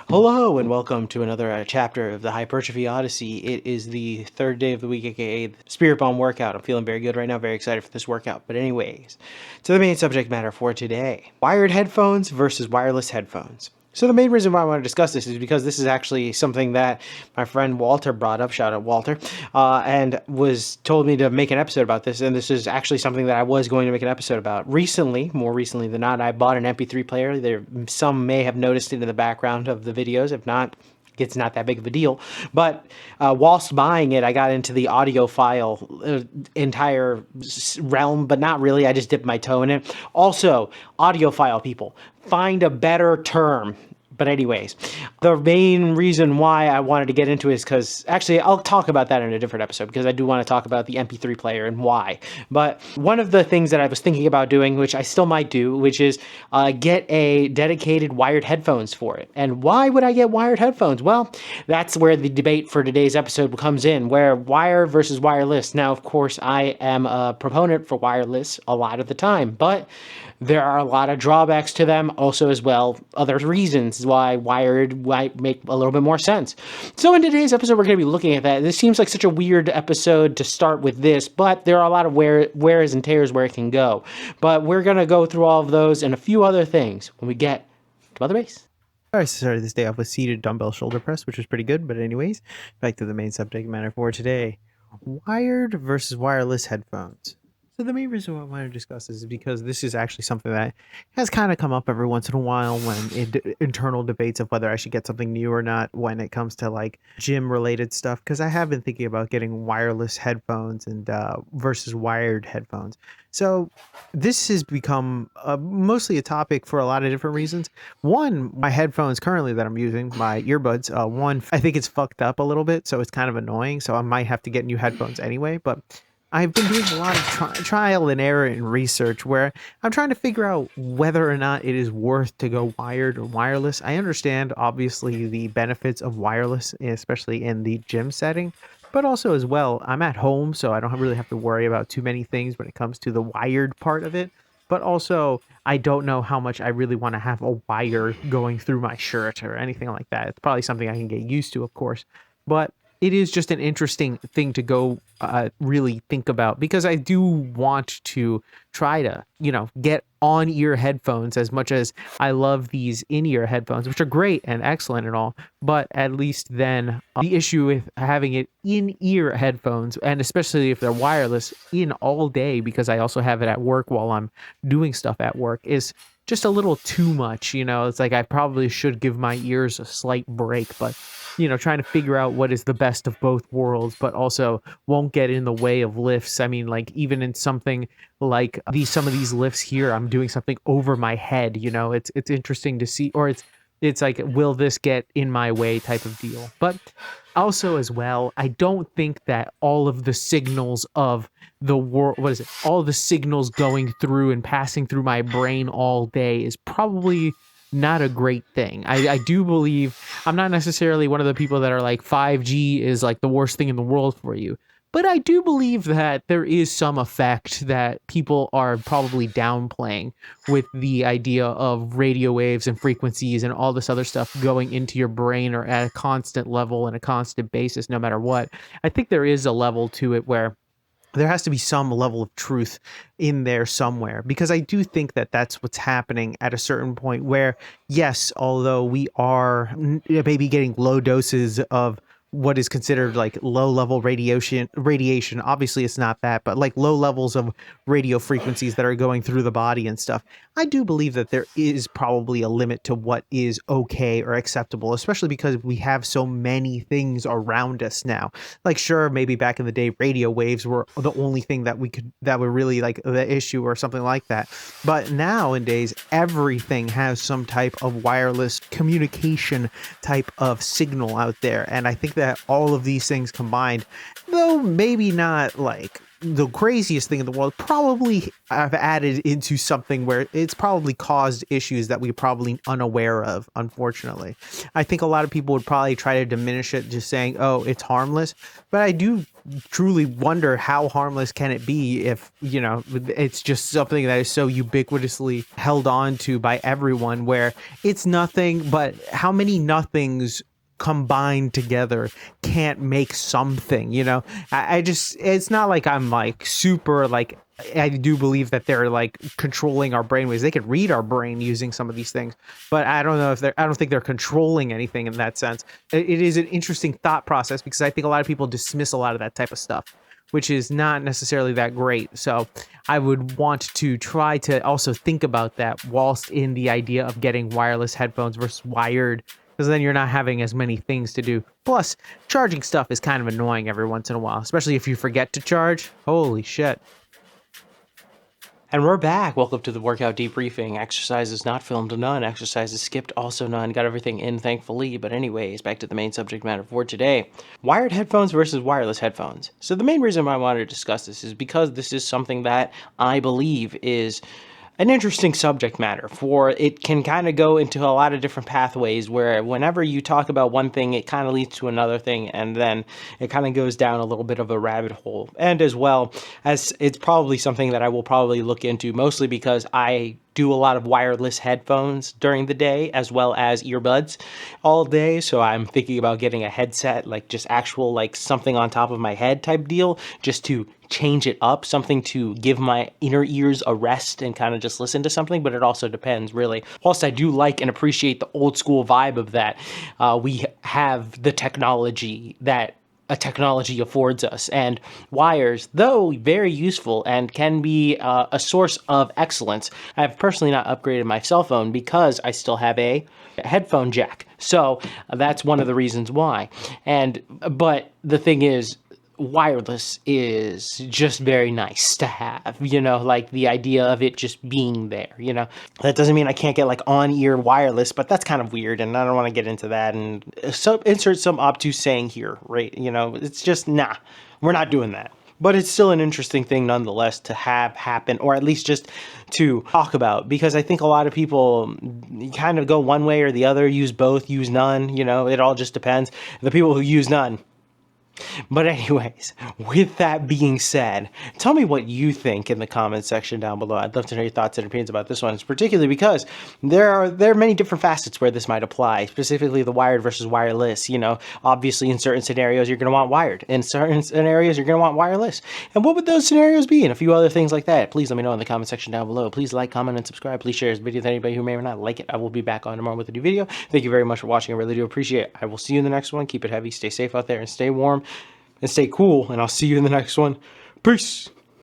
Hello and welcome to another chapter of the Hypertrophy Odyssey. It is the third day of the week, aka the Spirit Bomb workout. I'm feeling very good right now, very excited for this workout. But anyways, to the main subject matter for today. Wired headphones versus wireless headphones. So the main reason why I want to discuss this is because this is actually something that my friend Walter brought up, shout out Walter, and was told me to make an episode about this, and this is actually something that I was going to make an episode about. Recently, more recently than not, I bought an MP3 player. Some may have noticed it in the background of the videos. If not, it's not that big of a deal. But whilst buying it, I got into the audiophile entire realm, but not really. I just dipped my toe in it. Also, audiophile people, find a better term. But anyways, the main reason why I wanted to get into it is because, actually, I'll talk about that in a different episode because I do want to talk about the MP3 player and why. But one of the things that I was thinking about doing, which I still might do, which is get a dedicated wired headphones for it. And why would I get wired headphones? Well, that's where the debate for today's episode comes in, where wire versus wireless. Now, of course, I am a proponent for wireless a lot of the time, but there are a lot of drawbacks to them also as well. Other reasons why wired might make a little bit more sense. So in today's episode, we're going to be looking at that. This seems like such a weird episode to start with this, but there are a lot of wheres and tears where it can go. But we're going to go through all of those and a few other things when we get to Mother Base. All right, so started this day off with seated dumbbell shoulder press, which was pretty good. But anyways, back to the main subject matter for today. Wired versus wireless headphones. So the main reason why I want to discuss this is because this is actually something that has kind of come up every once in a while when internal debates of whether I should get something new or not when it comes to like gym related stuff. Because I have been thinking about getting wireless headphones and versus wired headphones. So this has become mostly a topic for a lot of different reasons. One, my headphones currently that I'm using, my earbuds, one, I think it's fucked up a little bit, so it's kind of annoying. So I might have to get new headphones anyway, but I've been doing a lot of trial and error and research where I'm trying to figure out whether or not it is worth to go wired or wireless. I understand, obviously, the benefits of wireless, especially in the gym setting, but also as well, I'm at home, so I don't really have to worry about too many things when it comes to the wired part of it. But also, I don't know how much I really want to have a wire going through my shirt or anything like that. It's probably something I can get used to, of course. But it is just an interesting thing to go really think about because I do want to try to, get on-ear headphones as much as I love these in-ear headphones, which are great and excellent and all. But at least then the issue with having it in-ear headphones, and especially if they're wireless in all day, because I also have it at work while I'm doing stuff at work, is just a little too much. It's like I probably should give my ears a slight break, but trying to figure out what is the best of both worlds, but also won't get in the way of lifts. I mean, like even in something like some of these lifts here, I'm doing something over my head. It's interesting to see, or it's like, will this get in my way type of deal. But also as well, I don't think that all of the signals of the world, all the signals going through and passing through my brain all day is probably not a great thing. I do believe, I'm not necessarily one of the people that are like 5G is like the worst thing in the world for you, but I do believe that there is some effect that people are probably downplaying with the idea of radio waves and frequencies and all this other stuff going into your brain or at a constant level and a constant basis, no matter what. I think there is a level to it where there has to be some level of truth in there somewhere, because I do think that that's what's happening at a certain point where, yes, although we are maybe getting low doses of what is considered like low level radiation, obviously it's not that, but like low levels of radio frequencies that are going through the body and stuff. I do believe that there is probably a limit to what is okay or acceptable, especially because we have so many things around us now. Like, sure, maybe back in the day, radio waves were the only thing that were really like the issue or something like that. But nowadays, everything has some type of wireless communication type of signal out there. And I think that all of these things combined, though maybe not like the craziest thing in the world, probably I've added into something where it's probably caused issues that we're probably unaware of, unfortunately. I think a lot of people would probably try to diminish it just saying, oh, it's harmless. But I do truly wonder how harmless can it be if, you know, it's just something that is so ubiquitously held on to by everyone, where it's nothing, but how many nothings combined together can't make something, you know? I just, it's not like I'm like super like, I do believe that they're like controlling our brainwaves. They could read our brain using some of these things, but I don't know if I don't think they're controlling anything in that sense. It is an interesting thought process because I think a lot of people dismiss a lot of that type of stuff, which is not necessarily that great. So I would want to try to also think about that whilst in the idea of getting wireless headphones versus wired, because then you're not having as many things to do. Plus, charging stuff is kind of annoying every once in a while, especially if you forget to charge. Holy shit. And we're back. Welcome to the workout debriefing. Exercises not filmed, none. Exercises skipped, also none. Got everything in, thankfully. But anyways, back to the main subject matter for today. Wired headphones versus wireless headphones. So the main reason I wanted to discuss this is because this is something that I believe is an interesting subject matter, for it can kind of go into a lot of different pathways where whenever you talk about one thing, it kind of leads to another thing, and then it kind of goes down a little bit of a rabbit hole. And as well as it's probably something that I will probably look into, mostly because I do a lot of wireless headphones during the day as well as earbuds all day. So I'm thinking about getting a headset, like just actual like something on top of my head type deal, just to change it up, something to give my inner ears a rest and kind of just listen to something. But it also depends, really. Whilst I do like and appreciate the old school vibe of that, we have the technology that a technology affords us, and wires, though very useful and can be a source of excellence. I've personally not upgraded my cell phone because I still have a headphone jack, so that's one of the reasons why. But the thing is, wireless is just very nice to have, you know, like the idea of it just being there, you know. That doesn't mean I can't get like on-ear wireless, but that's kind of weird, and I don't want to get into that and so insert some obtuse saying here, right? You know, it's just, nah, we're not doing that. But it's still an interesting thing nonetheless to have happen, or at least just to talk about, because I think a lot of people kind of go one way or the other, use both, use none, you know, it all just depends. The people who use none. But anyways, with that being said, tell me what you think in the comments section down below. I'd love to know your thoughts and opinions about this one, particularly because there are many different facets where this might apply, specifically the wired versus wireless. You know, obviously in certain scenarios you're going to want wired, in certain scenarios you're going to want wireless. And what would those scenarios be, and a few other things like that? Please let me know in the comment section down below. Please like, comment, and subscribe. Please share this video with anybody who may or not like it. I will be back on tomorrow with a new video. Thank you very much for watching. I really do appreciate it. I will see you in the next one. Keep it heavy, stay safe out there, and stay warm and stay cool, and I'll see you in the next one. Peace.